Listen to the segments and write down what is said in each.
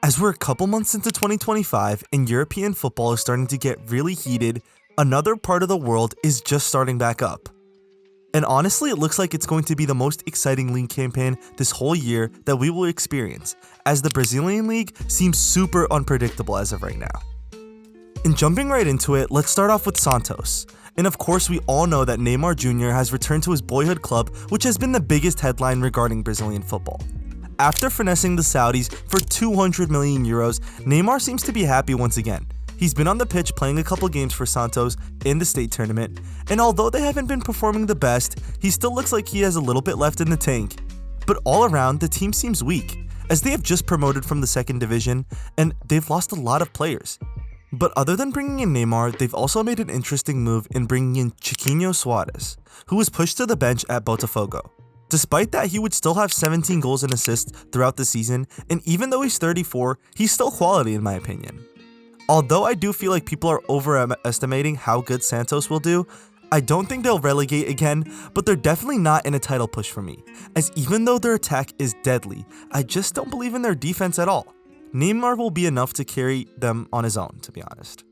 As we're a couple months into 2025 and European football is starting to get really heated, another part of the world is just starting back up. And honestly, it looks like it's going to be the most exciting league campaign this whole year that we will experience, as the Brazilian league seems super unpredictable as of right now. And jumping right into it, let's start off with Santos. And of course, we all know that Neymar Jr. has returned to his boyhood club, which has been the biggest headline regarding Brazilian football. After finessing the Saudis for 200 million euros, Neymar seems to be happy once again. He's been on the pitch playing a couple games for Santos in the state tournament, and although they haven't been performing the best, he still looks like he has a little bit left in the tank. But all around, the team seems weak, as they have just promoted from the second division, and they've lost a lot of players. But other than bringing in Neymar, they've also made an interesting move in bringing in Chiquinho Suarez, who was pushed to the bench at Botafogo. Despite that, he would still have 17 goals and assists throughout the season, and even though he's 34, he's still quality in my opinion. Although I do feel like people are overestimating how good Santos will do, I don't think they'll relegate again, but they're definitely not in a title push for me, as even though their attack is deadly, I just don't believe in their defense at all. Neymar will be enough to carry them on his own, to be honest.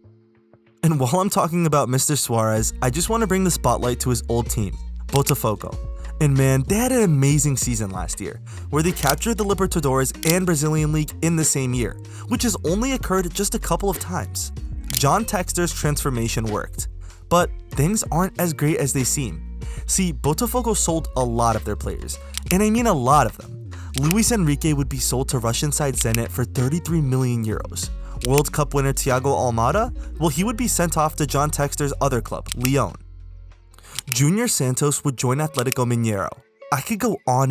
And while I'm talking about Mr. Suarez, I just want to bring the spotlight to his old team, Botafogo. And man, they had an amazing season last year, where they captured the Libertadores and Brazilian League in the same year, which has only occurred just a couple of times. John Textor's transformation worked, but things aren't as great as they seem. See, Botafogo sold a lot of their players, and I mean a lot of them. Luis Enrique would be sold to Russian side Zenit for 33 million euros. World Cup winner Thiago Almada, well, he would be sent off to John Textor's other club, Lyon. Junior Santos would join Atlético Mineiro. I could go on.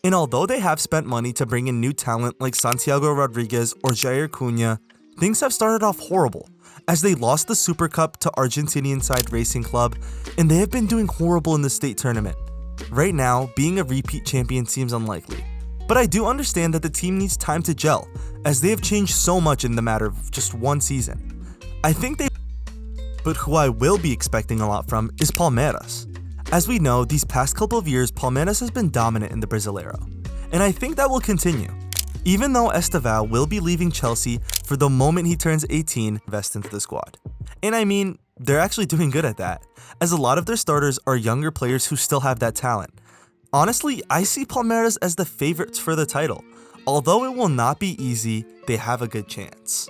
And although they have spent money to bring in new talent like Santiago Rodriguez or Jair Cunha, things have started off horrible, as they lost the Super Cup to Argentinian side Racing Club, and they have been doing horrible in the state tournament. Right now, being a repeat champion seems unlikely, but I do understand that the team needs time to gel, as they have changed so much in the matter of just one season. But who I will be expecting a lot from is Palmeiras. As we know, these past couple of years, Palmeiras has been dominant in the Brasileiro, and I think that will continue. Even though Estevao will be leaving Chelsea for the moment he turns 18, invest into the squad. And I mean, they're actually doing good at that, as a lot of their starters are younger players who still have that talent. Honestly, I see Palmeiras as the favorites for the title. Although it will not be easy, they have a good chance.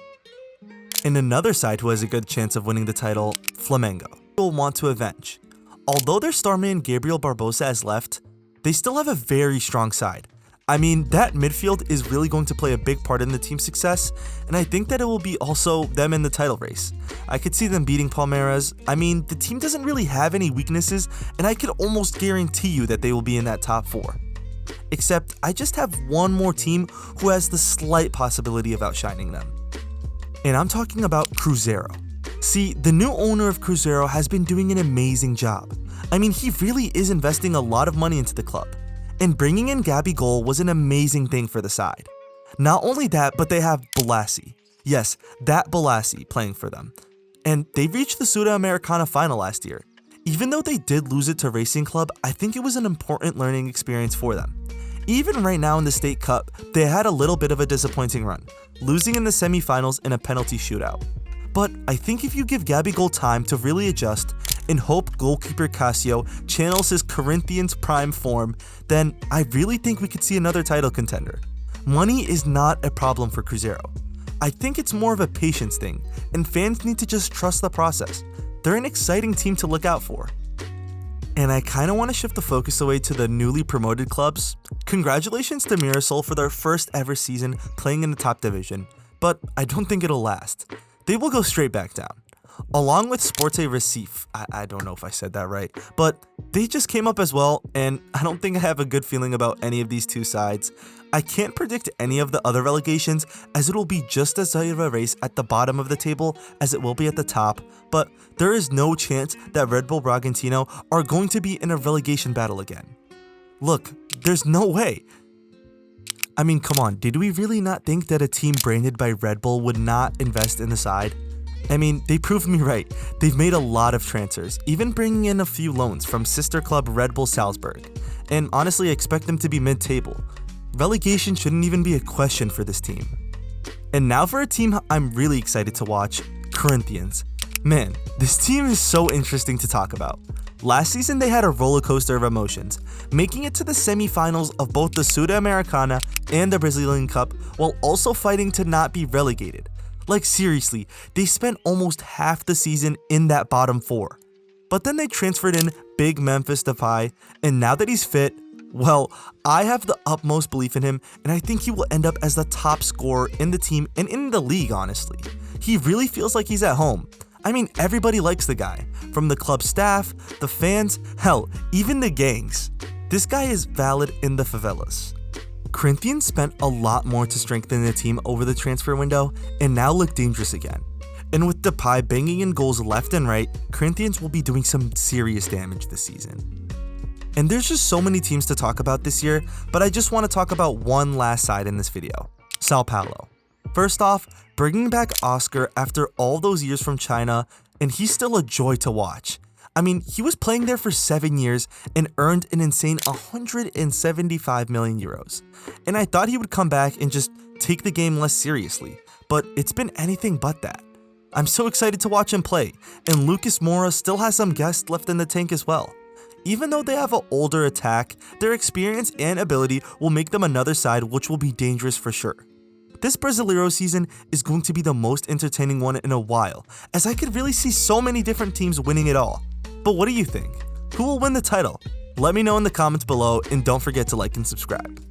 And another side who has a good chance of winning the title, Flamengo, will want to avenge. Although their star man Gabriel Barbosa has left, they still have a very strong side. I mean, that midfield is really going to play a big part in the team's success, and I think that it will be also them in the title race. I could see them beating Palmeiras. I mean, the team doesn't really have any weaknesses, and I could almost guarantee you that they will be in that top 4. Except, I just have one more team who has the slight possibility of outshining them. And I'm talking about Cruzeiro. See, the new owner of Cruzeiro has been doing an amazing job. I mean, he really is investing a lot of money into the club. And bringing in Gabigol was an amazing thing for the side. Not only that, but they have Balassi. Yes, that Balassi playing for them. And they reached the Sudamericana final last year. Even though they did lose it to Racing Club, I think it was an important learning experience for them. Even right now in the State Cup, they had a little bit of a disappointing run, losing in the semifinals in a penalty shootout. But I think if you give Gabigol time to really adjust and hope goalkeeper Cassio channels his Corinthians prime form, then I really think we could see another title contender. Money is not a problem for Cruzeiro. I think it's more of a patience thing, and fans need to just trust the process. They're an exciting team to look out for. And I kinda wanna shift the focus away to the newly promoted clubs. Congratulations to Mirassol for their first ever season playing in the top division, but I don't think it'll last. They will go straight back down. Along with Sporting Recife, I don't know if I said that right, but they just came up as well, and I don't think I have a good feeling about any of these two sides. I can't predict any of the other relegations, as it will be just as tight of a race at the bottom of the table as it will be at the top, but there is no chance that Red Bull Bragantino are going to be in a relegation battle again. Look, there's no way. I mean, come on, did we really not think that a team branded by Red Bull would not invest in the side? I mean, they proved me right. They've made a lot of transfers, even bringing in a few loans from sister club Red Bull Salzburg. And honestly, I expect them to be mid-table. Relegation shouldn't even be a question for this team. And now for a team I'm really excited to watch, Corinthians. Man, this team is so interesting to talk about. Last season they had a roller coaster of emotions, making it to the semi-finals of both the Sudamericana and the Brazilian Cup while also fighting to not be relegated. Like seriously, they spent almost half the season in that bottom 4. But then they transferred in Big Memphis Depay, and now that he's fit, well, I have the utmost belief in him, and I think he will end up as the top scorer in the team and in the league, honestly. He really feels like he's at home. I mean, everybody likes the guy, from the club staff, the fans, hell, even the gangs. This guy is valid in the favelas. Corinthians spent a lot more to strengthen the team over the transfer window and now look dangerous again. And with Depay banging in goals left and right, Corinthians will be doing some serious damage this season. And there's just so many teams to talk about this year, but I just want to talk about one last side in this video, Sao Paulo. First off, bringing back Oscar after all those years from China, and he's still a joy to watch. I mean, he was playing there for 7 years and earned an insane 175 million euros. And I thought he would come back and just take the game less seriously, but it's been anything but that. I'm so excited to watch him play, and Lucas Moura still has some gas left in the tank as well. Even though they have an older attack, their experience and ability will make them another side which will be dangerous for sure. This Brasileiro season is going to be the most entertaining one in a while, as I could really see so many different teams winning it all. But what do you think? Who will win the title? Let me know in the comments below, and don't forget to like and subscribe.